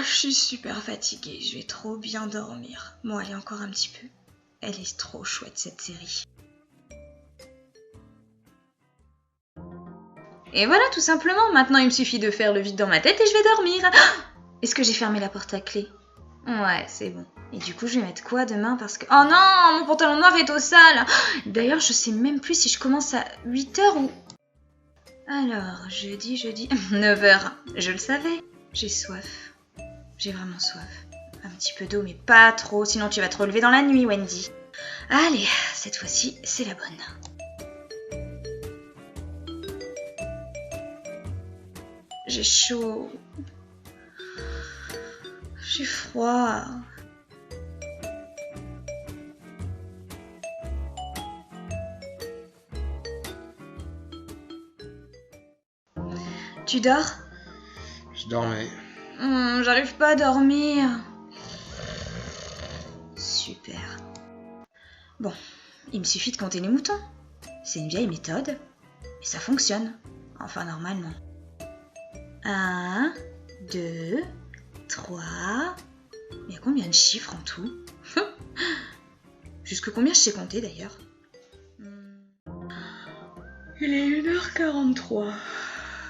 je suis super fatiguée, je vais trop bien dormir. Bon, allez, encore un petit peu. Elle est trop chouette cette série. Et voilà, tout simplement. Maintenant, il me suffit de faire le vide dans ma tête et je vais dormir. Est-ce que j'ai fermé la porte à clé? Ouais, c'est bon. Et du coup, je vais mettre quoi demain parce que... Oh non, mon pantalon noir est au sale. D'ailleurs, je sais même plus si je commence à 8h ou... Alors, jeudi, 9h. Je le savais. J'ai soif. J'ai vraiment soif. Un petit peu d'eau, mais pas trop, sinon tu vas te relever dans la nuit, Wendy. Allez, cette fois-ci, c'est la bonne. J'ai chaud. J'ai froid. Tu dors? Je dormais. J'arrive pas à dormir. Super. Bon, il me suffit de compter les moutons. C'est une vieille méthode, mais ça fonctionne. Enfin, normalement. 1, 2, 3... Il y a combien de chiffres en tout? Jusque combien je sais compter d'ailleurs? Il est 1h43.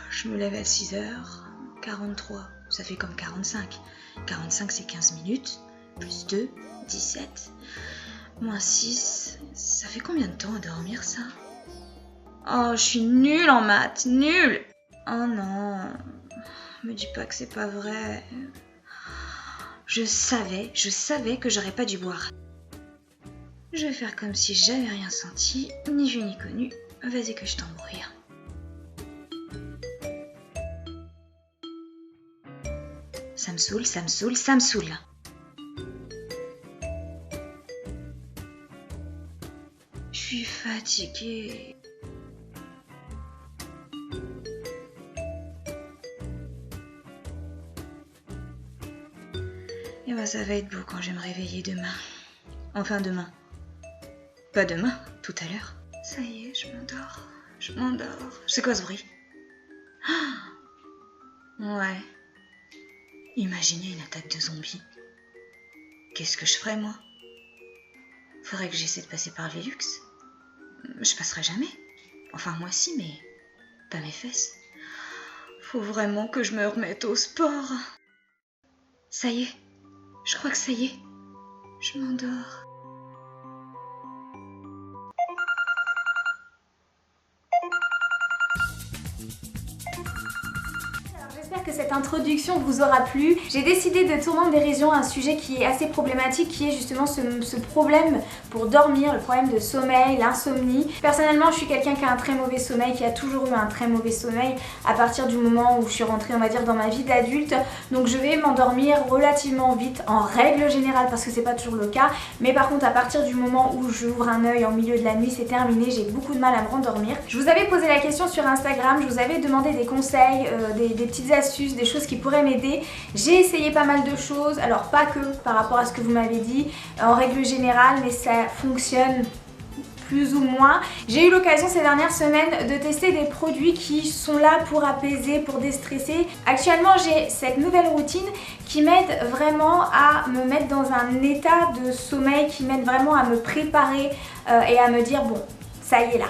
Je me lève à 6h43. Ça fait comme 45. 45 c'est 15 minutes. Plus 2, 17. Moins 6. Ça fait combien de temps à dormir ça? Oh, je suis nulle en maths. Nulle! Oh non. Me dis pas que c'est pas vrai. Je savais que j'aurais pas dû boire. Je vais faire comme si j'avais rien senti, ni vu ni connu. Vas-y que je t'embrouille. Ça me saoule. Je suis fatiguée. Et bah ça va être beau quand je vais me réveiller demain. Enfin demain. Pas demain, tout à l'heure. Ça y est, je m'endors. C'est quoi ce bruit? Ouais. Imaginez une attaque de zombies. Qu'est-ce que je ferais, moi? Faudrait que j'essaie de passer par le Velux. Je passerai jamais. Enfin, moi si, mais pas mes fesses. Faut vraiment que je me remette au sport. Ça y est. Je crois que ça y est. Je m'endors. J'espère que cette introduction vous aura plu. J'ai décidé de tourner en dérision un sujet qui est assez problématique, qui est justement ce problème pour dormir, le problème de sommeil, l'insomnie. Personnellement, je suis quelqu'un qui a un très mauvais sommeil, qui a toujours eu un très mauvais sommeil à partir du moment où je suis rentrée, on va dire, dans ma vie d'adulte. Donc je vais m'endormir relativement vite en règle générale, parce que c'est pas toujours le cas. Mais par contre, à partir du moment où j'ouvre un œil en milieu de la nuit, c'est terminé, j'ai beaucoup de mal à me rendormir. Je vous avais posé la question sur Instagram, je vous avais demandé des conseils, des petites astuces, des choses qui pourraient m'aider. J'ai essayé pas mal de choses, alors pas que par rapport à ce que vous m'avez dit en règle générale, mais ça fonctionne plus ou moins. J'ai eu l'occasion ces dernières semaines de tester des produits qui sont là pour apaiser, pour déstresser. Actuellement, j'ai cette nouvelle routine qui m'aide vraiment à me mettre dans un état de sommeil, qui m'aide vraiment à me préparer et à me dire bon, ça y est là,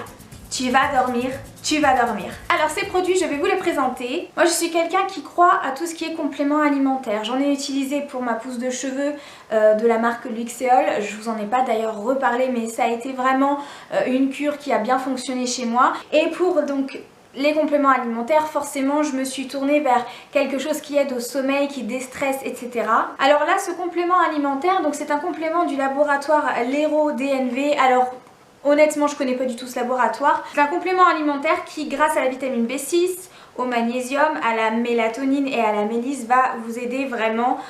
tu vas dormir. Tu vas dormir. Alors ces produits, je vais vous les présenter. Moi je suis quelqu'un qui croit à tout ce qui est complément alimentaire. J'en ai utilisé pour ma pousse de cheveux de la marque Luxéol. Je vous en ai pas d'ailleurs reparlé, mais ça a été vraiment une cure qui a bien fonctionné chez moi. Et pour donc les compléments alimentaires, forcément je me suis tournée vers quelque chose qui aide au sommeil, qui déstresse, etc. Alors là, ce complément alimentaire, donc c'est un complément du laboratoire Lero DNV. Alors honnêtement, je connais pas du tout ce laboratoire. C'est un complément alimentaire qui, grâce à la vitamine B6, au magnésium, à la mélatonine et à la mélisse, va vous aider vraiment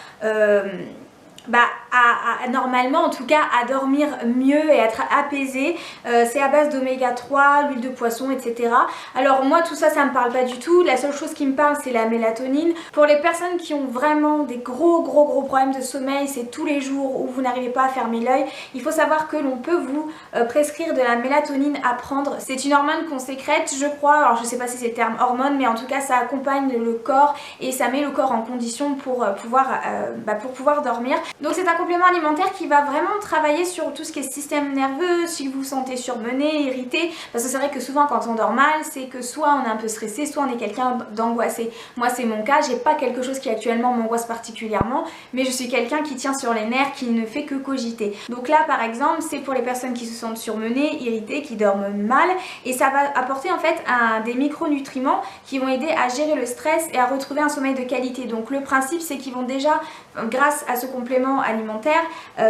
normalement en tout cas à dormir mieux et à être apaisé. C'est à base d'oméga 3, l'huile de poisson, etc. Alors moi tout ça, ça me parle pas du tout. La seule chose qui me parle, c'est la mélatonine. Pour les personnes qui ont vraiment des gros problèmes de sommeil, c'est tous les jours où vous n'arrivez pas à fermer l'œil, il faut savoir que l'on peut vous prescrire de la mélatonine à prendre. C'est une hormone qu'on sécrète, je crois, alors je sais pas si c'est le terme hormone, mais en tout cas ça accompagne le corps et ça met le corps en condition pour pouvoir dormir. Donc c'est un complément alimentaire qui va vraiment travailler sur tout ce qui est système nerveux, si vous vous sentez surmené, irrité, parce que c'est vrai que souvent quand on dort mal, c'est que soit on est un peu stressé, soit on est quelqu'un d'angoissé. Moi c'est mon cas, j'ai pas quelque chose qui actuellement m'angoisse particulièrement, mais je suis quelqu'un qui tient sur les nerfs, qui ne fait que cogiter. Donc là par exemple, c'est pour les personnes qui se sentent surmenées, irritées, qui dorment mal, et ça va apporter en fait des micronutriments qui vont aider à gérer le stress et à retrouver un sommeil de qualité. Donc le principe c'est qu'ils vont déjà, grâce à ce complément alimentaire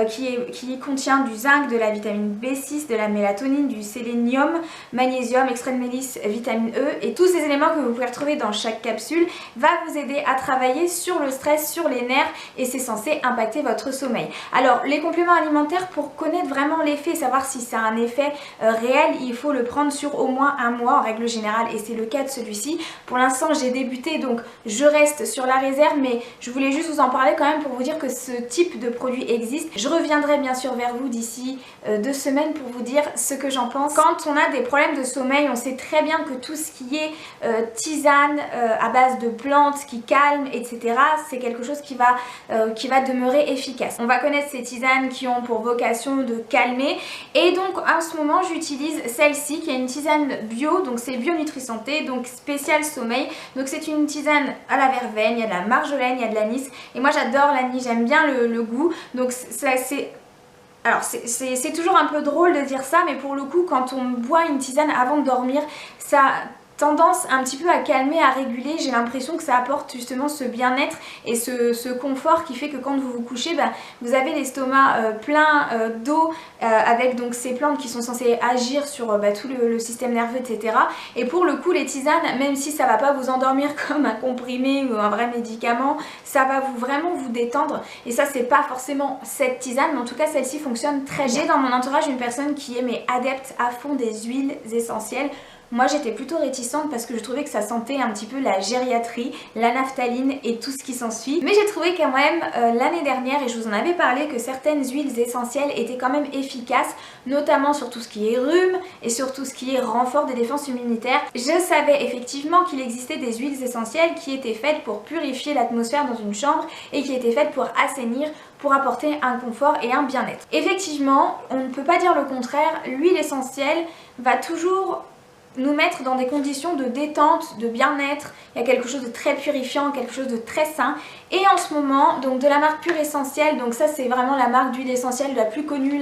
qui contient du zinc, de la vitamine B6, de la mélatonine, du sélénium, magnésium, extrait de mélisse, vitamine E, et tous ces éléments que vous pouvez retrouver dans chaque capsule va vous aider à travailler sur le stress, sur les nerfs, et c'est censé impacter votre sommeil. Alors les compléments alimentaires, pour connaître vraiment l'effet, savoir si ça a un effet réel, il faut le prendre sur au moins un mois en règle générale, et c'est le cas de celui-ci. Pour l'instant j'ai débuté, donc je reste sur la réserve, mais je voulais juste vous en parler quand même pour vous dire que ce type de produit existe. Je reviendrai bien sûr vers vous d'ici 2 semaines pour vous dire ce que j'en pense. Quand on a des problèmes de sommeil, on sait très bien que tout ce qui est tisane à base de plantes qui calment, etc., c'est quelque chose qui va demeurer efficace. On va connaître ces tisanes qui ont pour vocation de calmer, et donc en ce moment j'utilise celle-ci qui est une tisane bio, donc c'est Bio Nutri Santé, donc spécial sommeil. Donc c'est une tisane à la verveine, il y a de la marjolaine, il y a de l'anis, et moi j'adore l'anis, j'aime bien le goût. Donc c'est toujours un peu drôle de dire ça, mais pour le coup quand on boit une tisane avant de dormir, ça tendance un petit peu à calmer, à réguler. J'ai l'impression que ça apporte justement ce bien-être et ce confort qui fait que quand vous vous couchez, vous avez l'estomac plein d'eau avec donc ces plantes qui sont censées agir sur tout le système nerveux, etc. Et pour le coup les tisanes, même si ça va pas vous endormir comme un comprimé ou un vrai médicament, ça va vraiment vous détendre, et ça c'est pas forcément cette tisane, mais en tout cas celle-ci fonctionne très bien. J'ai dans mon entourage une personne qui est adepte à fond des huiles essentielles. Moi j'étais plutôt réticente parce que je trouvais que ça sentait un petit peu la gériatrie, la naphtaline et tout ce qui s'ensuit. Mais j'ai trouvé quand même l'année dernière, et je vous en avais parlé, que certaines huiles essentielles étaient quand même efficaces, notamment sur tout ce qui est rhume et sur tout ce qui est renfort des défenses immunitaires. Je savais effectivement qu'il existait des huiles essentielles qui étaient faites pour purifier l'atmosphère dans une chambre et qui étaient faites pour assainir, pour apporter un confort et un bien-être. Effectivement, on ne peut pas dire le contraire, l'huile essentielle va toujours nous mettre dans des conditions de détente, de bien-être. Il y a quelque chose de très purifiant, quelque chose de très sain. Et en ce moment, donc de la marque Pure Essentielle, donc ça c'est vraiment la marque d'huile essentielle la plus connue,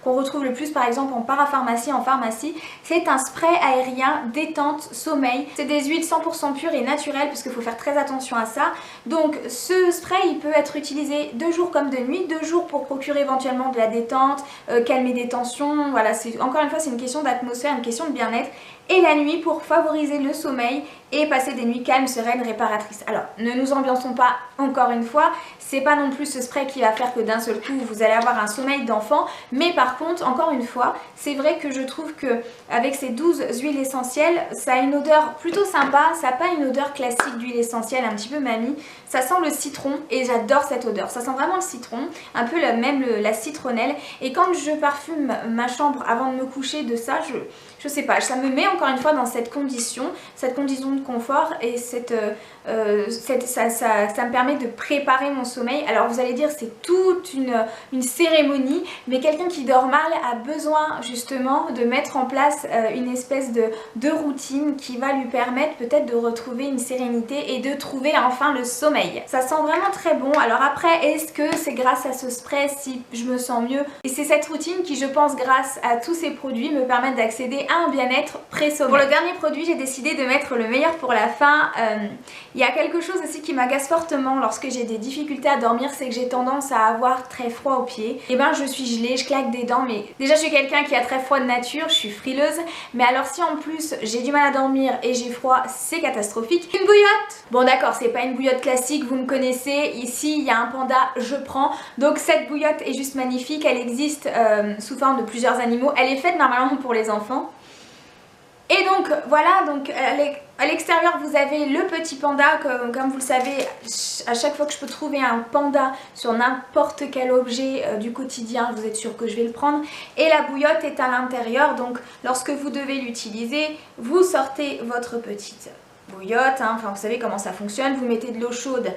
qu'on retrouve le plus par exemple en parapharmacie, en pharmacie. C'est un spray aérien détente sommeil. C'est des huiles 100% pures et naturelles, parce qu'il faut faire très attention à ça. Donc ce spray il peut être utilisé de jour comme de nuit, de jour pour procurer éventuellement de la détente, calmer des tensions. Voilà, encore une fois c'est une question d'atmosphère, une question de bien-être. Et la nuit pour favoriser le sommeil et passer des nuits calmes, sereines, réparatrices. Alors ne nous ambiançons pas, encore une fois, c'est pas non plus ce spray qui va faire que d'un seul coup vous allez avoir un sommeil d'enfant, mais par contre, encore une fois, c'est vrai que je trouve que avec ces 12 huiles essentielles, ça a une odeur plutôt sympa, ça n'a pas une odeur classique d'huile essentielle, un petit peu mamie, ça sent le citron et j'adore cette odeur, ça sent vraiment le citron, un peu la citronnelle, et quand je parfume ma chambre avant de me coucher de ça, je sais pas, ça me met encore une fois dans cette condition de confort, et ça me permet de préparer mon sommeil. Alors vous allez dire c'est toute une cérémonie, mais quelqu'un qui dort mal a besoin justement de mettre en place une espèce de routine qui va lui permettre peut-être de retrouver une sérénité et de trouver enfin le sommeil. Ça sent vraiment très bon. Alors après, est-ce que c'est grâce à ce spray si je me sens mieux? Et c'est cette routine qui, je pense, grâce à tous ces produits, me permettent d'accéder à un bien-être pré-sommeil. Pour le dernier produit, j'ai décidé de mettre le meilleur garde pour la fin. Il y a quelque chose aussi qui m'agace fortement lorsque j'ai des difficultés à dormir, c'est que j'ai tendance à avoir très froid aux pieds. Et ben je suis gelée, je claque des dents, mais déjà je suis quelqu'un qui a très froid de nature, je suis frileuse, mais alors si en plus j'ai du mal à dormir et j'ai froid, c'est catastrophique. Une bouillotte! Bon d'accord, c'est pas une bouillotte classique, vous me connaissez, ici il y a un panda, je prends. Donc cette bouillotte est juste magnifique, elle existe sous forme de plusieurs animaux, elle est faite normalement pour les enfants. Et donc voilà, donc à l'extérieur vous avez le petit panda, comme vous le savez, à chaque fois que je peux trouver un panda sur n'importe quel objet du quotidien, vous êtes sûr que je vais le prendre. Et la bouillotte est à l'intérieur, donc lorsque vous devez l'utiliser, vous sortez votre petite bouillotte, hein, enfin vous savez comment ça fonctionne, vous mettez de l'eau chaude.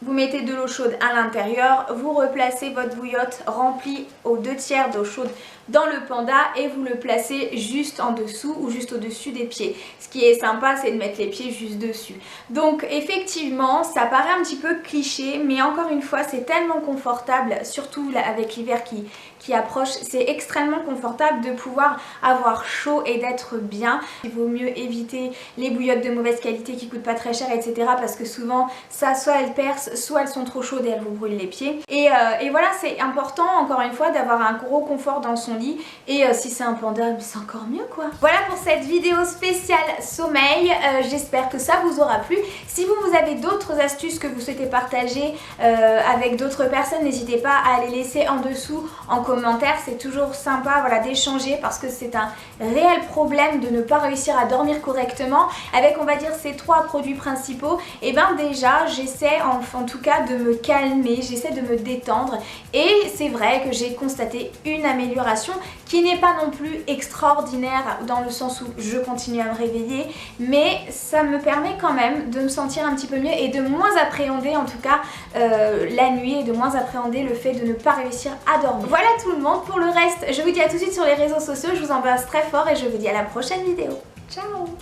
Vous mettez de l'eau chaude à l'intérieur, vous replacez votre bouillotte remplie aux 2/3 d'eau chaude dans le panda et vous le placez juste en dessous ou juste au-dessus des pieds. Ce qui est sympa, c'est de mettre les pieds juste dessus. Donc effectivement, ça paraît un petit peu cliché, mais encore une fois, c'est tellement confortable, surtout là, avec l'hiver qui approche, c'est extrêmement confortable de pouvoir avoir chaud et d'être bien. Il vaut mieux éviter les bouillottes de mauvaise qualité qui coûtent pas très cher, etc. parce que souvent, ça, soit elles percent, soit elles sont trop chaudes et elles vous brûlent les pieds. Et voilà, c'est important, encore une fois, d'avoir un gros confort dans son lit. Et si c'est un panda, c'est encore mieux quoi. Voilà pour cette vidéo spéciale sommeil. J'espère que ça vous aura plu. Si vous avez d'autres astuces que vous souhaitez partager avec d'autres personnes, n'hésitez pas à les laisser en dessous en commentaire. C'est toujours sympa, voilà, d'échanger parce que c'est un réel problème de ne pas réussir à dormir correctement. Avec, on va dire, ces 3 produits principaux, et ben déjà j'essaie en tout cas de me calmer, j'essaie de me détendre. Et c'est vrai que j'ai constaté une amélioration qui n'est pas non plus extraordinaire dans le sens où je continue à me réveiller, mais ça me permet quand même de me sentir un petit peu mieux et de moins appréhender en tout cas la nuit et de moins appréhender le fait de ne pas réussir à dormir. Voilà tout le monde, pour le reste je vous dis à tout de suite sur les réseaux sociaux, je vous embrasse très fort et je vous dis à la prochaine vidéo. Ciao!